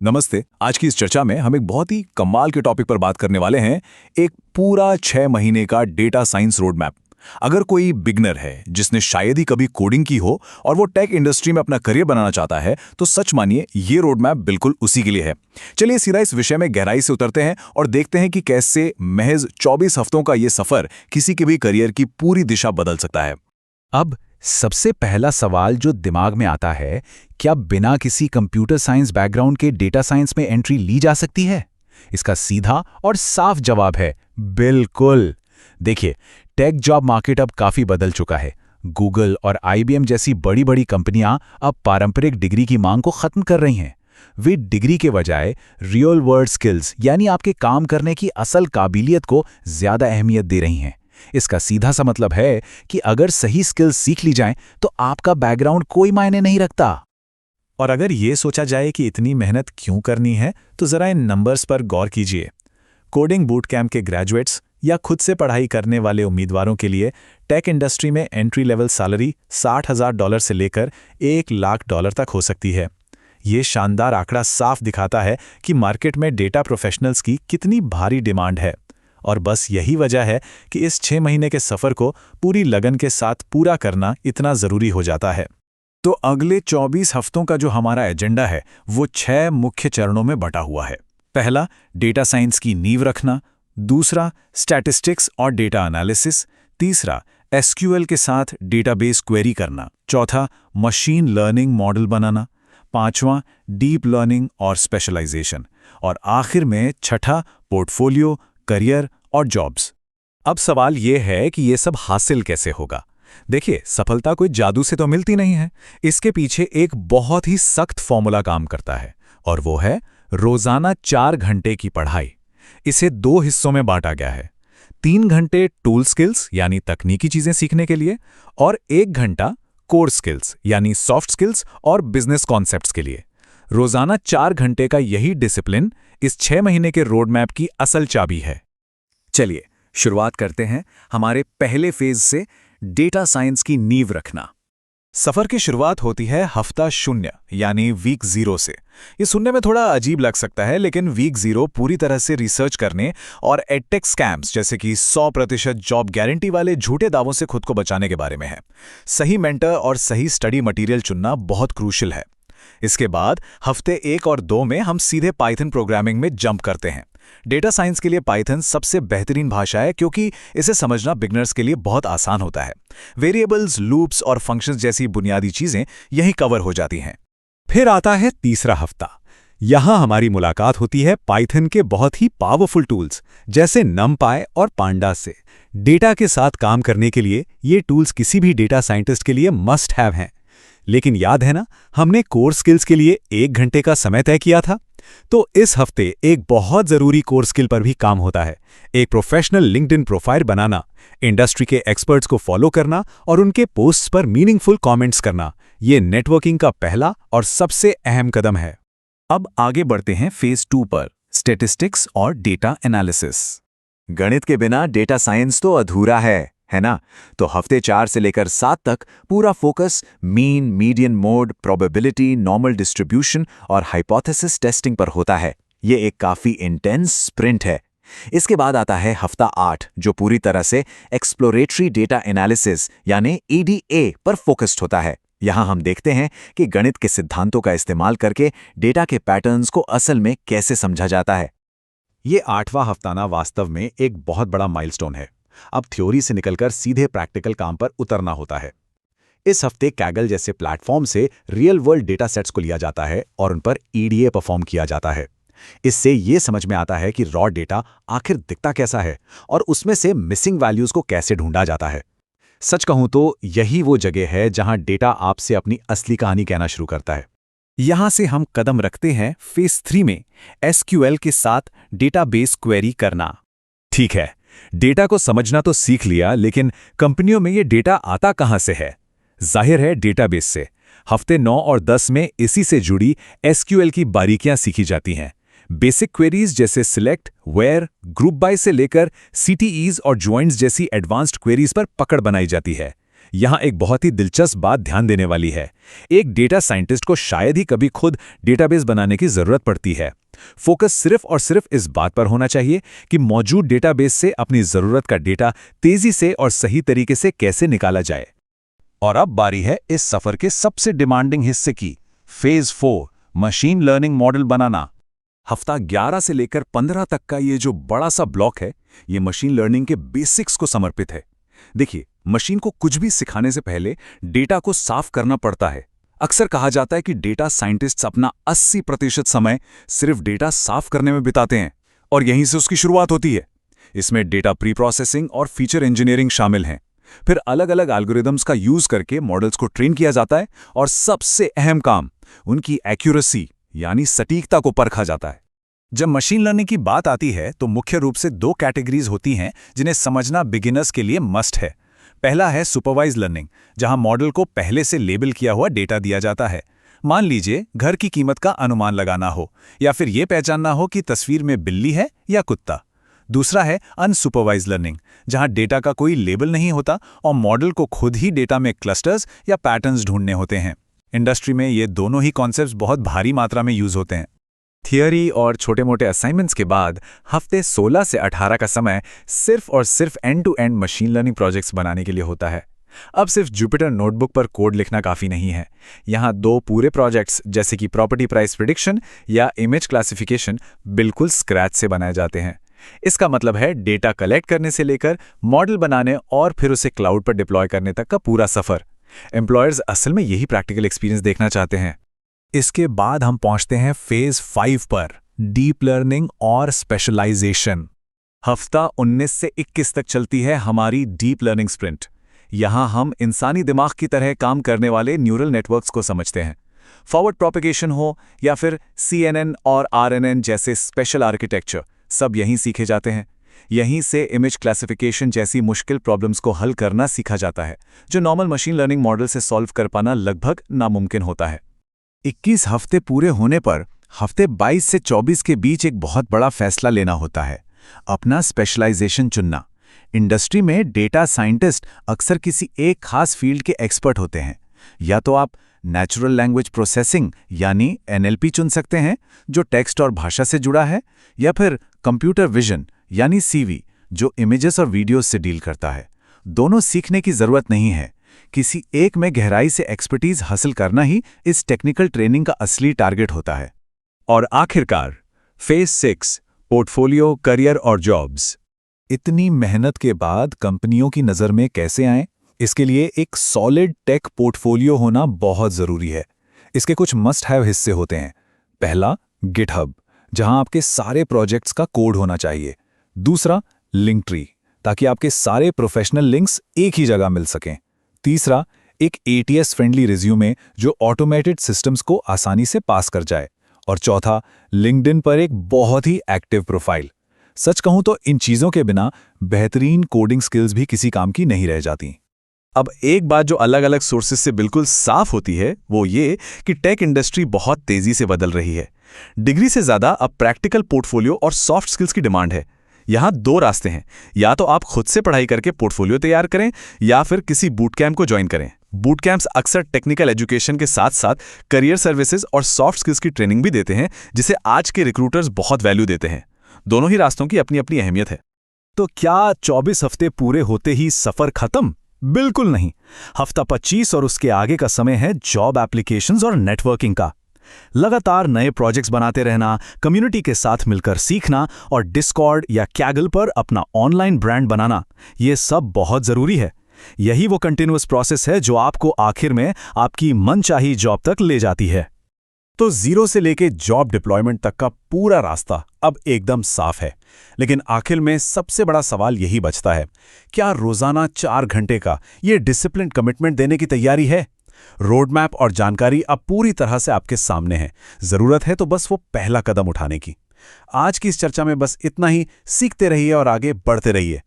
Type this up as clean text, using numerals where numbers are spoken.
नमस्ते। आज की इस चर्चा में हम एक बहुत ही कमाल के टॉपिक पर बात करने वाले हैं। एक पूरा 6 महीने का डेटा साइंस रोड मैप। अगर कोई बिगनर है जिसने शायद ही कभी कोडिंग की हो और वो टेक इंडस्ट्री में अपना करियर बनाना चाहता है, तो सच मानिए ये रोड मैप बिल्कुल उसी के लिए है। चलिए सीधा इस विषय में गहराई से उतरते हैं और देखते हैं कि कैसे महज 24 हफ्तों का ये सफर किसी के भी करियर की पूरी दिशा बदल सकता है। अब सबसे पहला सवाल जो दिमाग में आता है, क्या बिना किसी कंप्यूटर साइंस बैकग्राउंड के डेटा साइंस में एंट्री ली जा सकती है? इसका सीधा और साफ जवाब है बिल्कुल। देखिए, टेक जॉब मार्केट अब काफी बदल चुका है। गूगल और आईबीएम जैसी बड़ी बड़ी कंपनियां अब पारंपरिक डिग्री की मांग को खत्म कर रही हैं। वे डिग्री के बजाय रियल वर्ल्ड स्किल्स यानी आपके काम करने की असल काबिलियत को ज्यादा अहमियत दे रही हैं। इसका सीधा सा मतलब है कि अगर सही स्किल्स सीख ली जाएं तो आपका बैकग्राउंड कोई मायने नहीं रखता। और अगर ये सोचा जाए कि इतनी मेहनत क्यों करनी है, तो जरा इन नंबर्स पर गौर कीजिए। कोडिंग बूट कैंप के ग्रेजुएट्स या खुद से पढ़ाई करने वाले उम्मीदवारों के लिए टेक इंडस्ट्री में एंट्री लेवल सैलरी $60,000 से लेकर $1,00,000 तक हो सकती है। ये शानदार आंकड़ा साफ दिखाता है कि मार्केट में डेटा प्रोफेशनल्स की कितनी भारी डिमांड है। और बस यही वजह है कि इस 6 महीने के सफ़र को पूरी लगन के साथ पूरा करना इतना ज़रूरी हो जाता है। तो अगले 24 हफ्तों का जो हमारा एजेंडा है वो 6 मुख्य चरणों में बटा हुआ है। पहला, डेटा साइंस की नींव रखना। दूसरा, स्टैटिस्टिक्स और डेटा एनालिसिस। तीसरा, एसक्यूएल के साथ डेटाबेस क्वेरी करना। चौथा, मशीन लर्निंग मॉडल बनाना। पांचवां, डीप लर्निंग और स्पेशलाइजेशन। और आखिर में छठा, पोर्टफोलियो, करियर और जॉब्स। अब सवाल यह है कि यह सब हासिल कैसे होगा। देखिए, सफलता कोई जादू से तो मिलती नहीं है। इसके पीछे एक बहुत ही सख्त फॉर्मूला काम करता है और वो है रोजाना 4 घंटे की पढ़ाई। इसे 2 हिस्सों में बांटा गया है। 3 घंटे टूल स्किल्स यानी तकनीकी चीजें सीखने के लिए और 1 घंटा कोर स्किल्स यानी सॉफ्ट स्किल्स और बिजनेस कॉन्सेप्ट्स के लिए। रोजाना 4 घंटे का यही डिसिप्लिन इस 6 महीने के रोड मैप की असल चाबी है। चलिए शुरुआत करते हैं हमारे पहले फेज से, डेटा साइंस की नींव रखना। सफर की शुरुआत होती है हफ्ता 0 यानी वीक 0 से। ये सुनने में थोड़ा अजीब लग सकता है, लेकिन वीक 0 पूरी तरह से रिसर्च करने और एडटेक स्कैम्स जैसे कि 100% जॉब गारंटी वाले झूठे दावों से खुद को बचाने के बारे में है। सही मेंटर और सही स्टडी मटेरियल चुनना बहुत क्रूशियल है। इसके बाद हफ्ते 1 और 2 में हम सीधे पाइथन प्रोग्रामिंग में जंप करते हैं। डेटा साइंस के लिए पाइथन सबसे बेहतरीन भाषा है क्योंकि इसे समझना बिगनर्स के लिए बहुत आसान होता है। वेरिएबल्स, लूप्स और फंक्शंस जैसी बुनियादी चीजें यहीं कवर हो जाती हैं। फिर आता है तीसरा हफ्ता। यहां हमारी मुलाकात होती है पाइथन के बहुत ही पावरफुल टूल्स जैसे नमपाई और पांडास से। डेटा के साथ काम करने के लिए ये टूल्स किसी भी डेटा साइंटिस्ट के लिए मस्ट हैव हैं। लेकिन याद है ना, हमने कोर स्किल्स के लिए 1 घंटे का समय तय किया था। तो इस हफ्ते एक बहुत जरूरी कोर स्किल पर भी काम होता है। एक प्रोफेशनल लिंक्डइन प्रोफाइल बनाना, इंडस्ट्री के एक्सपर्ट्स को फॉलो करना और उनके पोस्ट्स पर मीनिंगफुल कमेंट्स करना। ये नेटवर्किंग का पहला और सबसे अहम कदम है। अब आगे बढ़ते हैं फेज 2 पर, स्टैटिस्टिक्स और डेटा एनालिसिस। गणित के बिना डेटा साइंस तो अधूरा है ना? तो हफ्ते 4 से लेकर 7 तक पूरा focus mean, median mode, probability, normal distribution और हाइपोथेसिस टेस्टिंग पर होता है। ये एक काफी इंटेंस स्प्रिंट है। इसके बाद आता है हफ्ता 8, जो पूरी तरह से एक्सप्लोरेटरी डेटा एनालिसिस यानी EDA पर फोकस्ड होता है। यहाँ हम देखते हैं कि गणित के सिद्धांतों का इस्तेमाल करके डेटा के पैटर्न्स को असल में कैसे समझा जाता है। ये 8वां हफ्ताना वास्तव में एक बहुत बड़ा माइलस्टोन है। अब थ्योरी से निकलकर सीधे प्रैक्टिकल काम पर उतरना होता है। इस हफ्ते कैगल जैसे प्लेटफॉर्म से रियल वर्ल्ड डेटा सेट्स को लिया जाता है और उन पर EDA परफॉर्म किया जाता है। इससे ये समझ में आता है कि रॉ डेटा आखिर दिखता कैसा है और उसमें से मिसिंग वैल्यूज को कैसे ढूंढा जाता है। सच कहूं तो यही वो जगह है जहां डेटा आपसे अपनी असली कहानी कहना शुरू करता है। यहां से हम कदम रखते हैं फेज 3 में, एसक्यूएल के साथ डेटाबेस क्वेरी करना। ठीक है, डेटा को समझना तो सीख लिया, लेकिन कंपनियों में ये डेटा आता कहां से है? जाहिर है डेटाबेस से। हफ्ते 9 और 10 में इसी से जुड़ी एसक्यूएल की बारीकियां सीखी जाती हैं। बेसिक क्वेरीज जैसे सिलेक्ट, वेयर, ग्रुप बाय से लेकर CTEs और ज्वाइंट्स जैसी एडवांस्ड क्वेरीज पर पकड़ बनाई जाती है। यहाँ एक बहुत ही दिलचस्प बात ध्यान देने वाली है। एक डेटा साइंटिस्ट को शायद ही कभी खुद डेटाबेस बनाने की जरूरत पड़ती है। फोकस सिर्फ और सिर्फ इस बात पर होना चाहिए कि मौजूद डेटाबेस से अपनी जरूरत का डेटा तेजी से और सही तरीके से कैसे निकाला जाए। और अब बारी है इस सफर के सबसे डिमांडिंग हिस्से की, फेज 4, मशीन लर्निंग मॉडल बनाना। हफ्ता 11 से लेकर 15 तक का ये जो बड़ा सा ब्लॉक है, ये मशीन लर्निंग के बेसिक्स को समर्पित है। देखिए, मशीन को कुछ भी सिखाने से पहले डेटा को साफ करना पड़ता है। अक्सर कहा जाता है कि डेटा साइंटिस्ट्स अपना 80% समय सिर्फ डेटा साफ करने में बिताते हैं, और यहीं से उसकी शुरुआत होती है। इसमें डेटा प्री प्रोसेसिंग और फीचर इंजीनियरिंग शामिल हैं। फिर अलग अलग एल्गोरिदम्स का यूज करके मॉडल्स को ट्रेन किया जाता है, और सबसे अहम काम, उनकी एक्यूरेसी यानी सटीकता को परखा जाता है। जब मशीन लर्निंग की बात आती है तो मुख्य रूप से 2 कैटेगरीज होती हैं जिन्हें समझना बिगिनर्स के लिए मस्ट है। पहला है सुपरवाइज लर्निंग, जहां मॉडल को पहले से लेबल किया हुआ डेटा दिया जाता है। मान लीजिए घर की कीमत का अनुमान लगाना हो, या फिर यह पहचानना हो कि तस्वीर में बिल्ली है या कुत्ता। दूसरा है अनसुपरवाइज लर्निंग, जहां डेटा का कोई लेबल नहीं होता और मॉडल को खुद ही डेटा में क्लस्टर्स या पैटर्न्स ढूंढने होते हैं। इंडस्ट्री में ये दोनों ही कॉन्सेप्ट्स बहुत भारी मात्रा में यूज होते हैं। थियरी और छोटे मोटे असाइनमेंट्स के बाद हफ्ते 16 से 18 का समय सिर्फ और सिर्फ एंड-टू-एंड मशीन लर्निंग प्रोजेक्ट्स बनाने के लिए होता है। अब सिर्फ जुपिटर नोटबुक पर कोड लिखना काफ़ी नहीं है। यहाँ 2 पूरे प्रोजेक्ट्स जैसे कि प्रॉपर्टी प्राइस प्रिडिक्शन या इमेज क्लासिफिकेशन बिल्कुल स्क्रैच से बनाए जाते हैं। इसका मतलब है डेटा कलेक्ट करने से लेकर मॉडल बनाने और फिर उसे क्लाउड पर डिप्लॉय करने तक का पूरा सफ़र। एम्प्लॉयर्स असल में यही प्रैक्टिकल एक्सपीरियंस देखना चाहते हैं। इसके बाद हम पहुंचते हैं फेज 5 पर, डीप लर्निंग और स्पेशलाइजेशन। हफ्ता 19 से 21 तक चलती है हमारी डीप लर्निंग स्प्रिंट। यहां हम इंसानी दिमाग की तरह काम करने वाले न्यूरल नेटवर्क्स को समझते हैं। फॉरवर्ड प्रोपेगेशन हो या फिर CNN और RNN जैसे स्पेशल आर्किटेक्चर, सब यहीं सीखे जाते हैं। यहीं से इमेज क्लासिफिकेशन जैसी मुश्किल प्रॉब्लम्स को हल करना सीखा जाता है, जो नॉर्मल मशीन लर्निंग मॉडल से सॉल्व कर पाना लगभग नामुमकिन होता है। 21 हफ्ते पूरे होने पर हफ्ते 22 से 24 के बीच एक बहुत बड़ा फैसला लेना होता है, अपना स्पेशलाइजेशन चुनना। इंडस्ट्री में डेटा साइंटिस्ट अक्सर किसी एक खास फील्ड के एक्सपर्ट होते हैं। या तो आप नेचुरल लैंग्वेज प्रोसेसिंग यानी NLP चुन सकते हैं, जो टेक्स्ट और भाषा से जुड़ा है, या फिर कंप्यूटर विजन यानी CV, जो इमेजेस और वीडियोस से डील करता है। दोनों सीखने की जरूरत नहीं है, किसी एक में गहराई से एक्सपर्टीज हासिल करना ही इस टेक्निकल ट्रेनिंग का असली टारगेट होता है। और आखिरकार फेज 6, पोर्टफोलियो, करियर और जॉब्स। इतनी मेहनत के बाद कंपनियों की नज़र में कैसे आएं? इसके लिए एक सॉलिड टेक पोर्टफोलियो होना बहुत ज़रूरी है। इसके कुछ मस्ट हैव हिस्से होते हैं। पहला, गिटहब, जहां आपके सारे प्रोजेक्ट्स का कोड होना चाहिए। दूसरा, लिंकट्री, ताकि आपके सारे प्रोफेशनल लिंक्स एक ही जगह मिल सकें। तीसरा, एक ATS फ्रेंडली रिज्यूमे जो ऑटोमेटेड सिस्टम्स को आसानी से पास कर जाए। और चौथा, लिंक्डइन पर एक बहुत ही एक्टिव प्रोफाइल। सच कहूं तो इन चीज़ों के बिना बेहतरीन कोडिंग स्किल्स भी किसी काम की नहीं रह जाती। अब एक बात जो अलग अलग सोर्सेज से बिल्कुल साफ होती है, वो ये कि टेक इंडस्ट्री बहुत तेजी से बदल रही है। डिग्री से ज़्यादा अब प्रैक्टिकल पोर्टफोलियो और सॉफ्ट स्किल्स की डिमांड है। यहाँ 2 रास्ते हैं, या तो आप खुद से पढ़ाई करके पोर्टफोलियो तैयार करें, या फिर किसी बूट कैंप को ज्वाइन करें। बूट कैंप्स अक्सर टेक्निकल एजुकेशन के साथ साथ करियर सर्विसेज और सॉफ्ट स्किल्स की ट्रेनिंग भी देते हैं, जिसे आज के रिक्रूटर्स बहुत वैल्यू देते हैं। दोनों ही रास्तों की अपनी अपनी अहमियत है। तो क्या 24 हफ्ते पूरे होते ही सफर खत्म? बिल्कुल नहीं। हफ्ता 25 और उसके आगे का समय है जॉब एप्लीकेशंस और नेटवर्किंग का। लगातार नए प्रोजेक्ट्स बनाते रहना, कम्युनिटी के साथ मिलकर सीखना और डिस्कॉर्ड या कैगल पर अपना ऑनलाइन ब्रांड बनाना, ये सब बहुत जरूरी है। यही वो कंटिन्यूअस प्रोसेस है जो आपको आखिर में आपकी मनचाही जॉब तक ले जाती है। तो जीरो से लेके जॉब डिप्लॉयमेंट तक का पूरा रास्ता अब एकदम साफ है। लेकिन आखिर में सबसे बड़ा सवाल यही बचता है, क्या रोजाना 4 घंटे का ये डिसिप्लिन कमिटमेंट देने की तैयारी है? रोड मैप और जानकारी अब पूरी तरह से आपके सामने है। जरूरत है तो बस वो पहला कदम उठाने की। आज की इस चर्चा में बस इतना ही। सीखते रहिए और आगे बढ़ते रहिए।